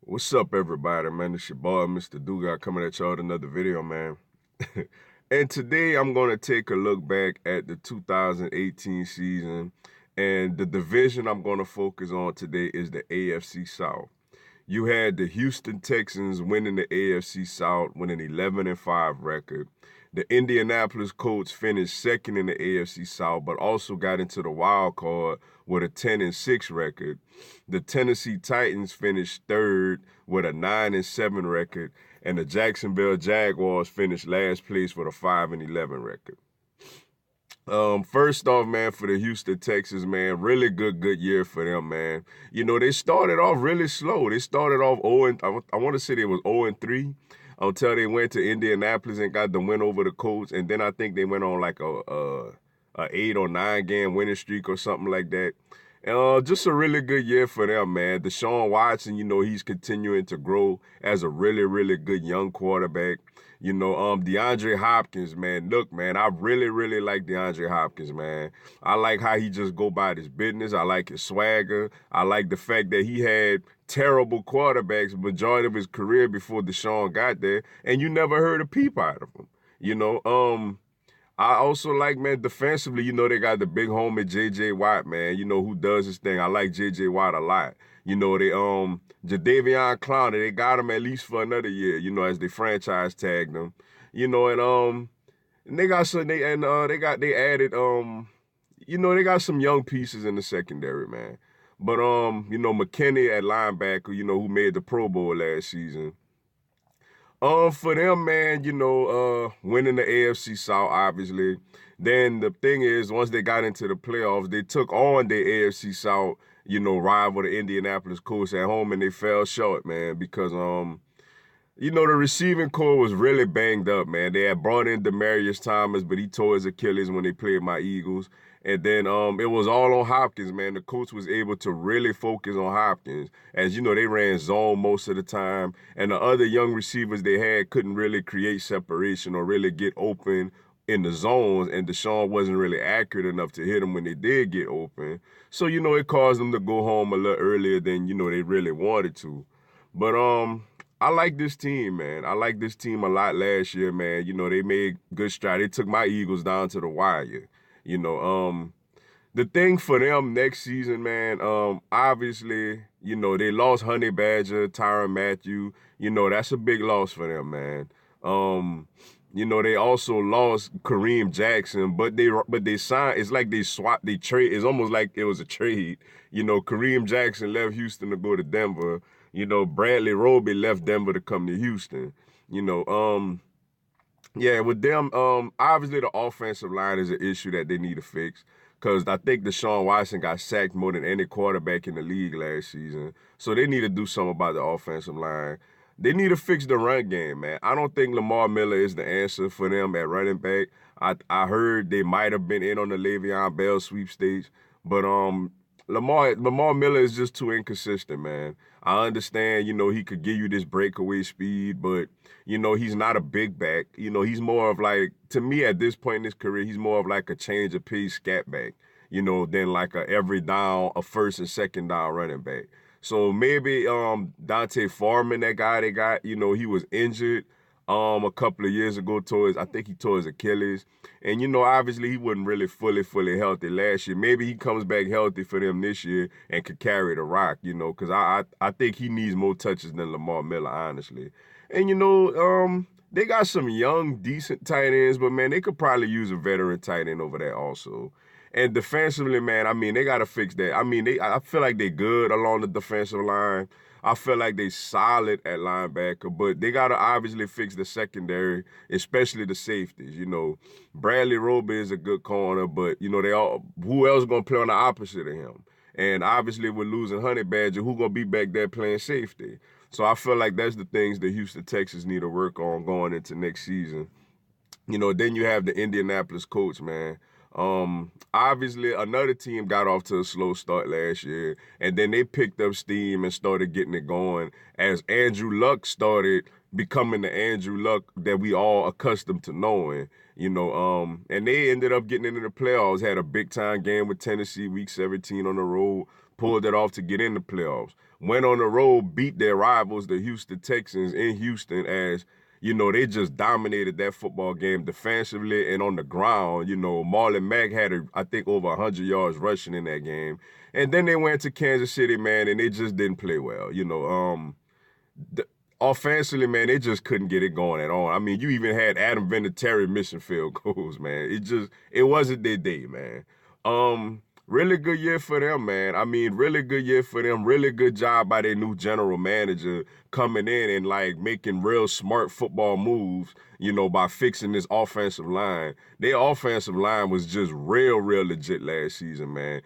What's up, everybody, man? It's your boy, Mr. Duga, coming at y'all with another video, man. And today I'm going to take a look back at the 2018 season, and the division I'm going to focus on today is the AFC South. You had the Houston Texans winning the AFC South with an 11-5 record. The Indianapolis Colts finished second in the AFC South, but also got into the wild card with a 10-6 record. The Tennessee Titans finished third with a 9-7 record, and the Jacksonville Jaguars finished last place with a 5-11 record. First off, man, for the Houston Texans, man, really good year for them, man. You know, they started off really slow. They started off 0 and I want to say they was 0-3 until they went to Indianapolis and got the win over the Colts, and then I think they went on like a 8 or 9 game winning streak or something like that. Just a really good year for them, man. Deshaun Watson, you know, he's continuing to grow as a really good young quarterback. You know, DeAndre Hopkins, man. Look, man, I really like DeAndre Hopkins, man. I like how he just go about his business. I like his swagger. I like the fact that he had terrible quarterbacks majority of his career before Deshaun got there, and you never heard a peep out of him. You know, I also like, man, defensively, you know, they got the big homie J.J. Watt, man, you know, who does his thing. I like J.J. Watt a lot. You know, they Jadeveon Clowney, they got him at least for another year, you know, as they franchise tagged him. You know, and they got some they added you know, they got some young pieces in the secondary, man. But you know, McKinney at linebacker, you know, who made the Pro Bowl last season. For them, man, you know, winning the AFC South, obviously. Then the thing is, once they got into the playoffs, they took on the AFC South, you know, rival the Indianapolis Colts at home, and they fell short, man, because you know, the receiving core was really banged up, man. They had brought in Demaryius Thomas, but he tore his Achilles when they played my Eagles. And then it was all on Hopkins, man. The coach was able to really focus on Hopkins. As you know, they ran zone most of the time, and the other young receivers they had couldn't really create separation or really get open in the zones, and Deshaun wasn't really accurate enough to hit them when they did get open. So, you know, it caused them to go home a little earlier than, you know, they really wanted to. But I like this team, man. I like this team a lot last year, man. You know, they made good strides. They took my Eagles down to the wire. You know, the thing for them next season, man, obviously, you know, they lost Honey Badger, Tyrann Mathieu. You know, that's a big loss for them, man. You know, they also lost Kareem Jackson, but they signed. It's like they swapped, they trade. It's almost like it was a trade. You know, Kareem Jackson left Houston to go to Denver. You know, Bradley Roby left Denver to come to Houston. You know, yeah, with them, obviously the offensive line is an issue that they need to fix. Because I think Deshaun Watson got sacked more than any quarterback in the league last season. So they need to do something about the offensive line. They need to fix the run game, man. I don't think Lamar Miller is the answer for them at running back. I heard they might have been in on the Le'Veon Bell sweepstakes, but Lamar Miller is just too inconsistent, man. I understand, you know, he could give you this breakaway speed, but you know, he's not a big back. You know, he's more of like, to me at this point in his career, he's more of like a change of pace scat back, you know, than like a every down, a first and second down running back. So maybe Dante Foreman, that guy they got, you know, he was injured a couple of years ago towards, I think he tore his Achilles. And, you know, obviously he wasn't really fully healthy last year. Maybe he comes back healthy for them this year and could carry the rock, you know, because I think he needs more touches than Lamar Miller, honestly. And, you know, they got some young, decent tight ends, but, man, they could probably use a veteran tight end over there also. And defensively, man, I mean, they got to fix that. I mean, I feel like they're good along the defensive line. I feel like they solid at linebacker, but they got to obviously fix the secondary, especially the safeties. You know, Bradley Roby is a good corner, but, you know, who else going to play on the opposite of him? And obviously with losing Honey Badger, who going to be back there playing safety? So I feel like that's the things the Houston Texans need to work on going into next season. You know, then you have the Indianapolis Colts, man. Obviously another team got off to a slow start last year, and then they picked up steam and started getting it going as Andrew Luck started becoming the Andrew Luck that we all accustomed to knowing. You know, and they ended up getting into the playoffs, had a big time game with Tennessee week 17 on the road, pulled it off to get in the playoffs. Went on the road, beat their rivals, the Houston Texans in Houston, as they just dominated that football game defensively and on the ground. Marlon Mack had, I think, over 100 yards rushing in that game. And then they went to Kansas City, man, and they just didn't play well. Offensively, man, they just couldn't get it going at all. I mean, you even had Adam Vinatieri missing field goals, man. It wasn't their day, man. Really good year for them, man. I mean, really good year for them. Really good job by their new general manager coming in and like making real smart football moves, by fixing this offensive line. Their offensive line was just real legit last season, man.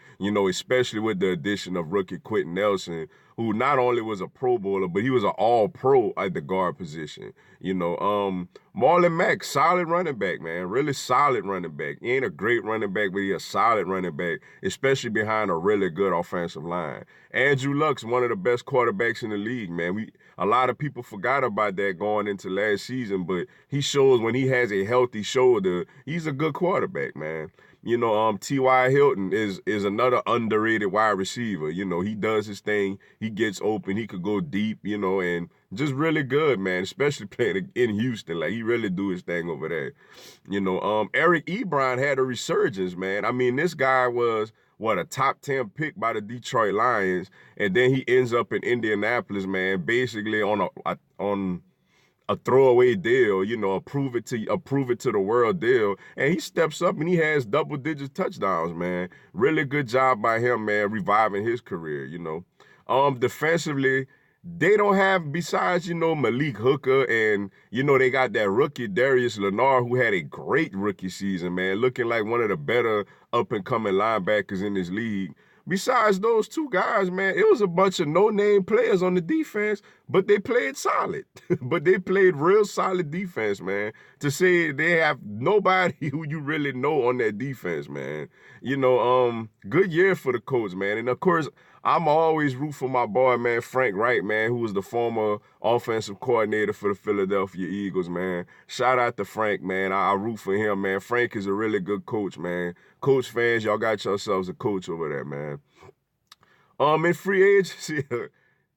Especially with the addition of rookie Quentin Nelson, who not only was a Pro Bowler, but he was an all-pro at the guard position. Marlon Mack, solid running back, man. Really solid running back. He ain't a great running back, but he a solid running back, especially behind a really good offensive line. Andrew Luck's one of the best quarterbacks in the league, man. A lot of people forgot about that going into last season, but he shows when he has a healthy shoulder, he's a good quarterback, man. T.Y. Hilton is another underrated wide receiver. He does his thing. He gets open. He could go deep, and just really good, man, especially playing in Houston. Like, he really do his thing over there. Eric Ebron had a resurgence, man. I mean, this guy was, a top 10 pick by the Detroit Lions, and then he ends up in Indianapolis, man, basically on a throwaway deal, a prove it to the world deal. And he steps up and he has double-digit touchdowns, man. Really good job by him, man, reviving his career, Defensively, they don't have, besides, Malik Hooker and, they got that rookie Darius Leonard, who had a great rookie season, man, looking like one of the better up-and-coming linebackers in this league. Besides those two guys, man, it was a bunch of no-name players on the defense, but they played solid. But they played real solid defense, man. To say they have nobody who you really know on that defense, man. Good year for the Colts, man. And, of course, I'm always root for my boy, man, Frank Reich, man, who was the former offensive coordinator for the Philadelphia Eagles, man. Shout out to Frank, man. I root for him, man. Frank is a really good coach, man. Colts fans, y'all got yourselves a coach over there, man. In free agency,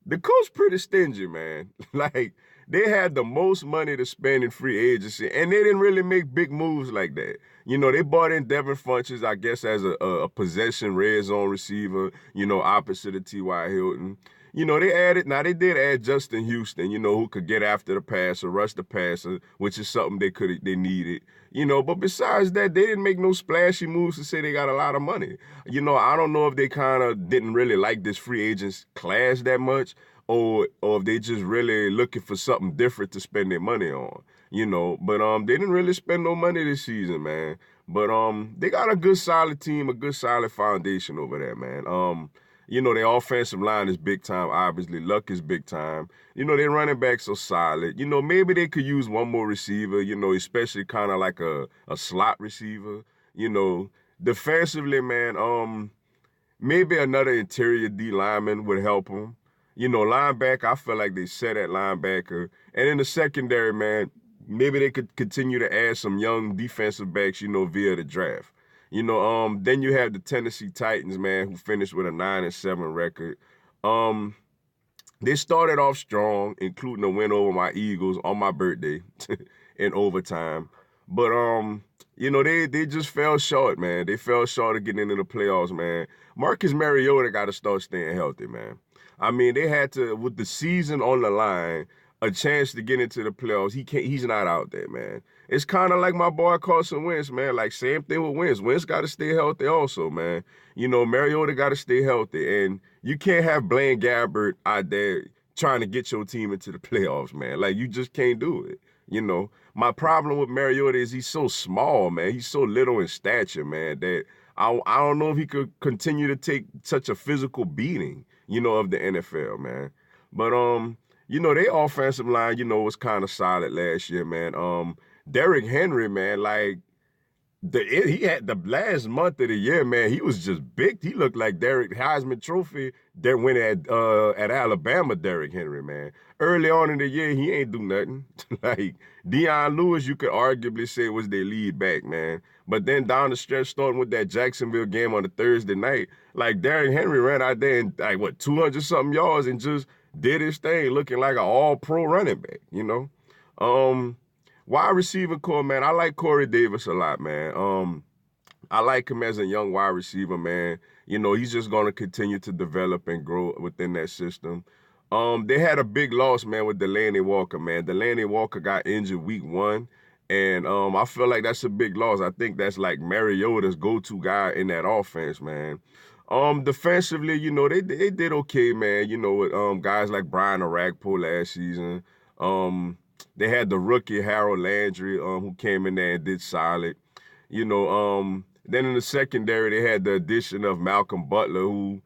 the Colts pretty stingy, man. Like, they had the most money to spend in free agency, and they didn't really make big moves like that. They bought in Devin Funchess, I guess, as a possession red zone receiver, opposite of T.Y. Hilton. They did add Justin Houston, who could get after the passer, rush the passer, which is something they needed. But besides that, they didn't make no splashy moves to say they got a lot of money. I don't know if they kind of didn't really like this free agents class that much, or if they just really looking for something different to spend their money on, But they didn't really spend no money this season, man. But they got a good solid team, a good solid foundation over there, man. Their offensive line is big time, obviously. Luck is big time. Their running backs are solid. Maybe they could use one more receiver, especially kind of like a slot receiver. Defensively, man, maybe another interior D lineman would help them. Linebacker, I feel like they set at linebacker. And in the secondary, man, maybe they could continue to add some young defensive backs, via the draft. Then you have the Tennessee Titans, man, who finished with a 9-7 record. They started off strong, including a win over my Eagles on my birthday in overtime. But, they just fell short, man. They fell short of getting into the playoffs, man. Marcus Mariota got to start staying healthy, man. I mean, they had to, with the season on the line, a chance to get into the playoffs. He's not out there, man. It's kind of like my boy Carson Wentz, man. Like, same thing with Wentz. Wentz got to stay healthy also, man. Mariota got to stay healthy. And you can't have Blaine Gabbert out there trying to get your team into the playoffs, man. Like, you just can't do it. My problem with Mariota is he's so small, man. He's so little in stature, man, that I don't know if he could continue to take such a physical beating, of the NFL, man. But, their offensive line, was kind of solid last year, man. Derrick Henry, man, like, he had the last month of the year, man, he was just big. He looked like Derrick Heisman Trophy that went at Alabama, Derrick Henry, man. Early on in the year, he ain't do nothing. Like, Deion Lewis, you could arguably say was their lead back, man. But then down the stretch, starting with that Jacksonville game on the Thursday night, like Derrick Henry ran out there and like 200-something yards and just did his thing, looking like an all-pro running back, you know? Wide receiver core, man, I like Corey Davis a lot, man. I like him as a young wide receiver, man. You know, he's just going to continue to develop and grow within that system. They had a big loss, man, with Delaney Walker, man. Delaney Walker got injured week 1, and I feel like that's a big loss. I think that's like Mariota's go-to guy in that offense, man. Defensively, you know, they did okay, man. You know, with guys like Brian Orakpo last season. They had the rookie Harold Landry, who came in there and did solid. You know, then in the secondary, they had the addition of Malcolm Butler, who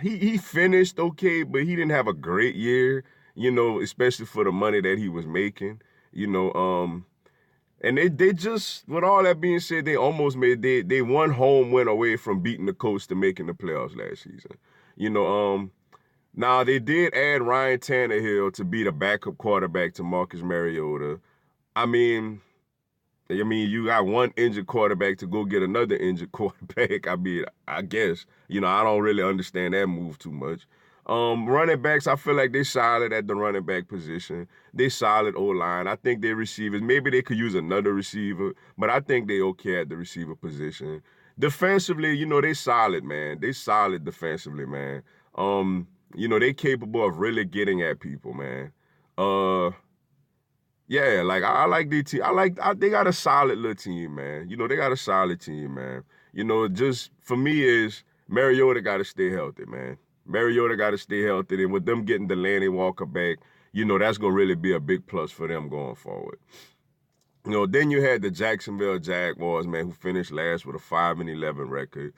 he finished okay, but he didn't have a great year, you know, especially for the money that he was making, you know. And they just, with all that being said, they almost made, they one home win away from beating the Colts to making the playoffs last season. You know, now they did add Ryan Thannelhil to be the backup quarterback to Marcus Mariota. I mean, you got one injured quarterback to go get another injured quarterback. I mean, I guess, you know, I don't really understand that move too much. Running backs, I feel like they're solid at the running back position. They solid O-line. I think their receivers, maybe they could use another receiver, but I think they okay at the receiver position. Defensively, you know, they solid, man. They solid defensively, man. You know, they capable of really getting at people, man. Yeah, like I like their team. They got a solid little team, man. You know, they got a solid team, man. You know, just for me is Mariota got to stay healthy, man. Mariota got to stay healthy, and with them getting Delaney Walker back, you know, that's gonna really be a big plus for them going forward. You know, then you had the Jacksonville Jaguars, man, who finished last with a 5-11 record.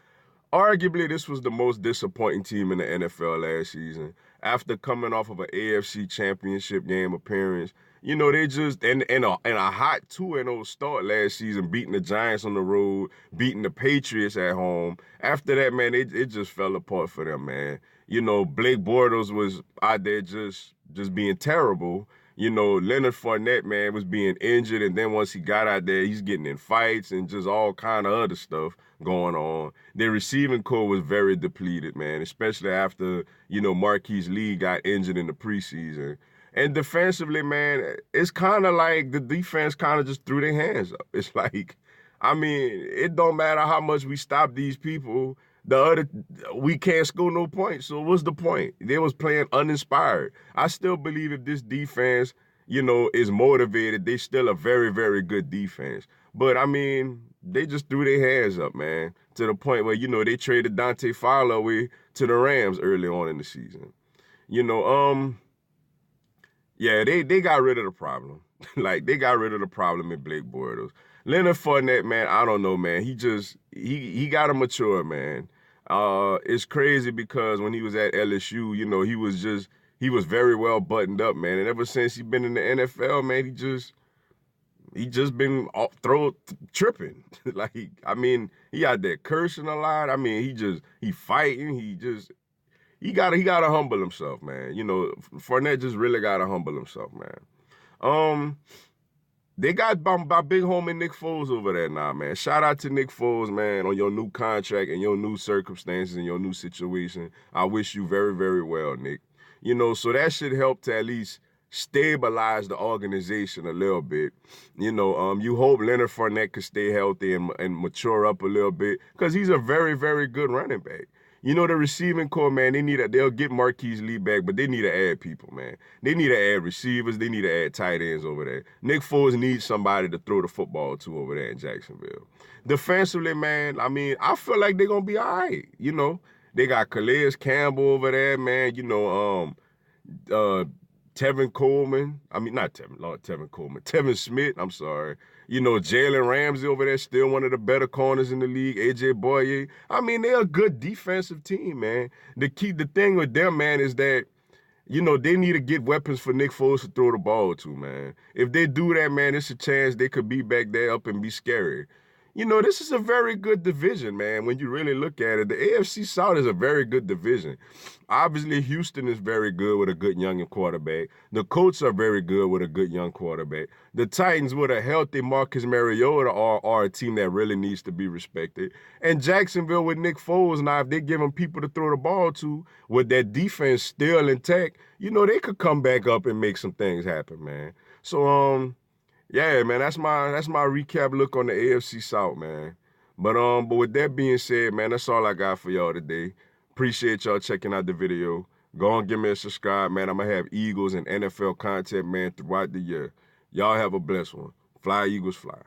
Arguably, this was the most disappointing team in the NFL last season. After coming off of an AFC championship game appearance, you know, they just, and a hot 2-0 start last season, beating the Giants on the road, beating the Patriots at home. After that, man, it just fell apart for them, man. You know, Blake Bortles was out there just being terrible. You know, Leonard Fournette, man, was being injured, and then once he got out there, he's getting in fights and just all kind of other stuff going on. Their receiving core was very depleted, man, especially after, you know, Marquise Lee got injured in the preseason. And defensively, man, it's kind of like the defense kind of just threw their hands up. It's like, I mean, it don't matter how much we stop these people, we can't score no points. So what's the point? They was playing uninspired. I still believe if this defense, you know, is motivated, they still a very, very good defense. But, I mean, they just threw their hands up, man, to the point where, you know, they traded Dante Fowler away to the Rams early on in the season. You know, yeah, they got rid of the problem. Like, they got rid of the problem in Blake Bortles. Leonard Fournette, man, I don't know, man. He got to mature, man. It's crazy because when he was at LSU, you know, he was very well buttoned up, man. And ever since he's been in the NFL, man, he just been tripping. Like, I mean, he out there cursing a lot. I mean, he fighting. He gotta humble himself, man. You know, Fournette just really gotta humble himself, man. They got my big homie Nick Foles over there now, man. Shout out to Nick Foles, man, on your new contract and your new circumstances and your new situation. I wish you very, very well, Nick. You know, so that should help to at least stabilize the organization a little bit. You know, you hope Leonard Fournette could stay healthy and mature up a little bit because he's a very, very good running back. You know, the receiving core, man, they'll get Marquise Lee back, but they need to add people, man. They need to add receivers. They need to add tight ends over there. Nick Foles needs somebody to throw the football to over there in Jacksonville. Defensively, man, I mean, I feel like they're going to be all right. You know, they got Calais Campbell over there, man. You know, Tevin Coleman. I mean, not Tevin, Lord, Tevin Coleman. Tevin Smith, I'm sorry. You know, Jalen Ramsey over there, still one of the better corners in the league. A.J. Boye. I mean, they're a good defensive team, man. The thing with them, man, is that, you know, they need to get weapons for Nick Foles to throw the ball to, man. If they do that, man, it's a chance they could be back there up and be scary. this is a very good division, man. When you really look at it, the AFC South is a very good division. Obviously, Houston is very good with a good young quarterback. The Colts are very good with a good young quarterback. The Titans with a healthy Marcus Mariota are a team that really needs to be respected. And Jacksonville with Nick Foles, now if they give them people to throw the ball to, with that defense still intact, they could come back up and make some things happen, man. So, yeah, man, that's my recap look on the AFC South, man. But with that being said, man, that's all I got for y'all today. Appreciate y'all checking out the video. Go and give me a subscribe, man. I'm gonna have Eagles and NFL content, man, throughout the year. Y'all have a blessed one. Fly, Eagles, fly.